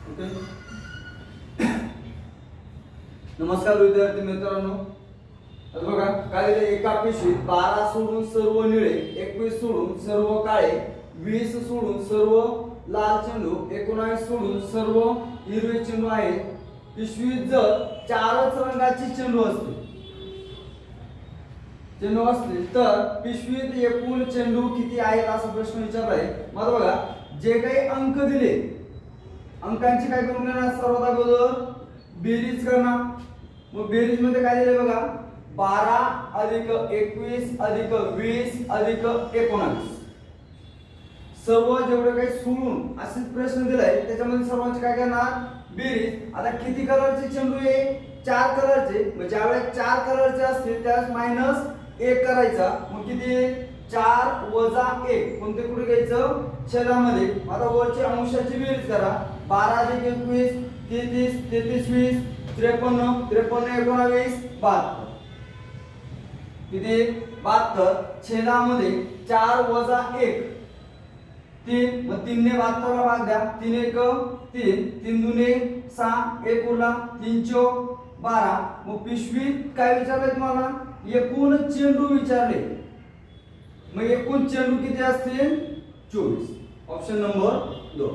Okay. नमस्कार विद्यार्थी मित्रांनो. आता बघा काय दिले, एका पिशवीत 12 सोडून सर्व निळे, 21 सोडून सर्व काळे, 20 सोडून सर्व लाल चेंडू, 19 सोडून सर्व हिरवे चेंडू आहेत. पिशवीत जर 4च रंगाची चेंडू असतील तर पिशवीत एकूण चेंडू किती आहेत असा प्रश्न विचारलाय. मग बघा जे काही अंक दिले, अंकांची काय करून घेणार, सर्वात अगोदर बेरीज करणार. मग बेरीज मध्ये काय दिले बघा, 12 अधिक 21 अधिक 20 अधिक 19. सर्व जेवढे काही सोडून असे प्रश्न दिलाय त्याच्यामध्ये सर्वांची काय करणार, बेरीज. आता किती कलरचे चेंडू आहे, 4 कलरचे. म्हणजे ज्यावेळेस 4 कलरचे असतील त्यावेळेस मायनस 1 करायचा. मग किती, 4 वजा 1 कोणते कुठे घ्यायचं, छेदामध्ये. आता वरची अंशाची बेरीज करा, 12 अधिक 21 33 33 20 53 53 19 72. किती, 72. छेदामध्ये 4 वजा 1 3. मग 3 ने 72 ला भाग द्या, 3 1 3 3 2 6 1 उरला 3 4 12. मग पिशवीत काय विचारले तुम्हाला, एकूण चेंडू विचारले. मग एकूण चेंडू किती असतील, 24. Option number 2.